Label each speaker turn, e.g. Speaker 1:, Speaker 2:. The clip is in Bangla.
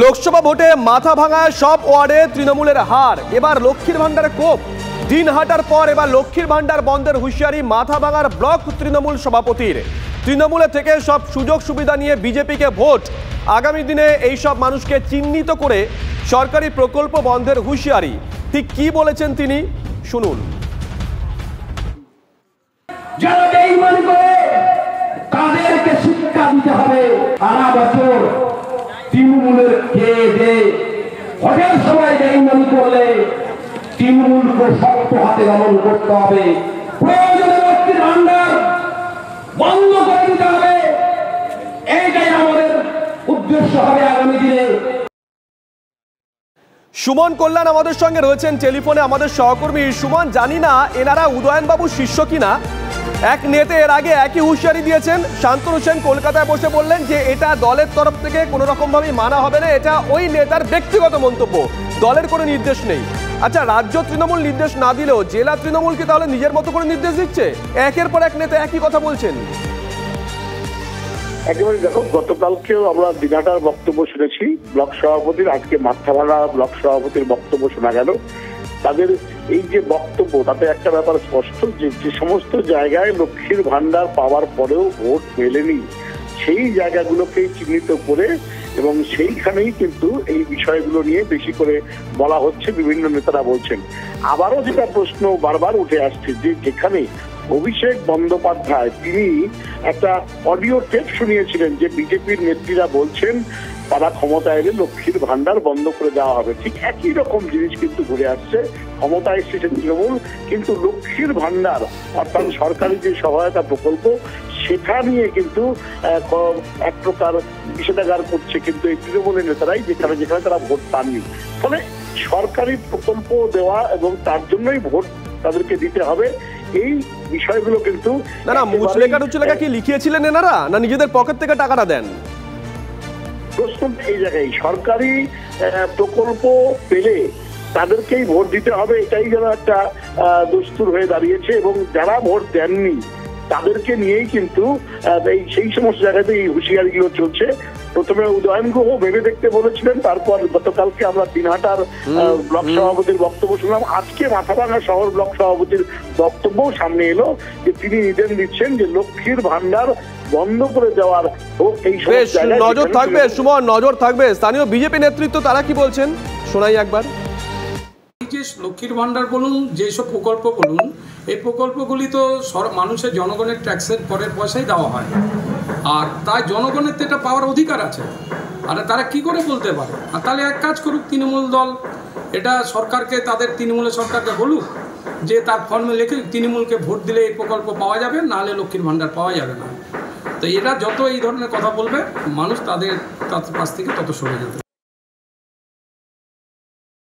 Speaker 1: লোকসভা ভোটে মাথা ভাঙায় সব ওয়ার্ডে তৃণমূলের হার। এবার লক্ষ্মীর ভান্ডারে কোপ। দিন হাঁটার পর এবার লক্ষ্মীর ভান্ডার বন্ধের হুঁশিয়ারি মাথা ভাঙার ব্লক তৃণমূল সভাপতির। তৃণমূলের থেকে সব সুযোগ সুবিধা নিয়ে বিজেপিকে ভোট। আগামী দিনে এই সব মানুষকে চিহ্নিত করে সরকারি প্রকল্প বন্ধের হুঁশিয়ারি। ঠিক কি বলেছেন তিনি, শুনুন।
Speaker 2: যারা বেঈমানি করে তাদেরকে শিক্ষা দিতে হবে। সারা বছর তৃণমূলের খেয়ে দে ভোটের সময় বেঈমানি করলে তৃণমূলকে শক্ত হাতে দমন করতে হবে। প্রয়োজনে লক্ষ্মীর ভান্ডার বন্ধ করে দিতে হবে। এইটাই আমাদের উদ্দেশ্য হবে আগামী দিনে।
Speaker 1: সুমন কল্যাণ আমাদের সঙ্গে রয়েছেন টেলিফোনে, আমাদের সহকর্মী। সুমন, জানি না এনারা উদয়নবাবুর শিষ্য কিনা। এক নেতা এর আগে একই হুঁশিয়ারি দিয়েছেন। শান্তনু সেন কলকাতায় বসে বললেন যে এটা দলের তরফ থেকে কোনো রকম ভাবে মানা হবে না, এটা ওই নেতার ব্যক্তিগত মন্তব্য, দলের কোনো নির্দেশ নেই। আচ্ছা, রাজ্য তৃণমূল নির্দেশ না দিলেও জেলা তৃণমূল কি তাহলে নিজের মতো করে নির্দেশ দিচ্ছে? একের পর এক নেতা একই কথা বলছেন।
Speaker 3: একেবারে দেখো, গতকালকেও আমরা দিনাটার বক্তব্য শুনেছি ব্লক সভাপতির, আজকে মাথাভাঙা ব্লক সভাপতির বক্তব্য শোনা গেল। তাদের এই যে বক্তব্য, তাতে একটা ব্যাপার স্পষ্ট যে সমস্ত জায়গায় লক্ষ্মীর ভান্ডার পাওয়ার পরেও ভোট মেলেনি, সেই জায়গাগুলোকেই চিহ্নিত করে এবং সেইখানেই কিন্তু এই বিষয়গুলো নিয়ে বেশি করে বলা হচ্ছে, বিভিন্ন নেতারা বলছেন। আবারও যেটা প্রশ্ন বারবার উঠে আসছে যে যেখানে অভিষেক বন্দ্যোপাধ্যায় তিনি একটা অডিও টেপ শুনিয়েছিলেন যে বিজেপির নেত্রীরা বলছেন তারা ক্ষমতা এলে লক্ষ্মীর ভান্ডার বন্ধ করে দেওয়া হবে, ঠিক একই রকম জিনিস কিন্তু ঘুরে আসছে। ক্ষমতায় এসেছে তৃণমূল, কিন্তু লক্ষ্মীর ভান্ডার অর্থাৎ সরকারি যে সহায়তা প্রকল্প সেটা নিয়ে কিন্তু এক প্রকার নিষেধাজ্ঞা করছে কিন্তু এই তৃণমূলের নেতারাই, যেখানে যেখানে তারা ভোট পাননি। ফলে সরকারি প্রকল্প দেওয়া এবং তার জন্যই ভোট তাদেরকে দিতে হবে, এই বিষয়গুলো কিন্তু
Speaker 1: না মুচলেখা কি লিখিয়েছিলেন এনারা, না নিজেদের পকেট থেকে টাকাটা দেন?
Speaker 3: প্রশ্ন এই জায়গায় সরকারি প্রকল্প পেলে তাদেরকেই ভোট দিতে হবে, এটাই যেন একটা দস্তুর হয়ে দাঁড়িয়েছে। এবং যারা ভোট দেননি তাদেরকে নিয়েই কিন্তু সেই সমস্ত জায়গাতে এই হুঁশিয়ারিগুলো চলছে। প্রথমে উদয়ন গুহ ভেবে দেখতে বলেছিলেন, তারপর গতকালকে আমরা দিনহাটার ব্লক সভাপতির বক্তব্য শুনলাম, আজকে মাথাভাঙা শহর ব্লক সভাপতির বক্তব্যও সামনে এলো যে তিনি নির্দেশ দিচ্ছেন যে লক্ষ্মীর ভান্ডার বন্ধ করে দেওয়ার
Speaker 1: নজর থাকবে। সুমন, নজর থাকবে। স্থানীয় বিজেপি নেতৃত্ব তারা কি বলছেন শোনাই একবার।
Speaker 4: লক্ষ্মীর ভান্ডার বলুন, যেসব প্রকল্প বলুন, এই প্রকল্পগুলি তো মানুষের জনগণের ট্যাক্সের পরের পয়সায় দেওয়া হয়, আর তাই জনগণের তো এটা পাওয়ার অধিকার আছে। আর তারা কি করে বলতে পারে? আর তাহলে এক কাজ করুক তৃণমূল দল, এটা সরকারকে, তাদের তৃণমূলের সরকারকে বলুক যে তার ফর্মে লিখে তৃণমূলকে ভোট দিলে এই প্রকল্প পাওয়া যাবে, নাহলে লক্ষ্মীর ভান্ডার পাওয়া যাবে না। তো এরা যত এই ধরনের কথা বলবে মানুষ তাদের কাছ থেকে তত সরে যেতে।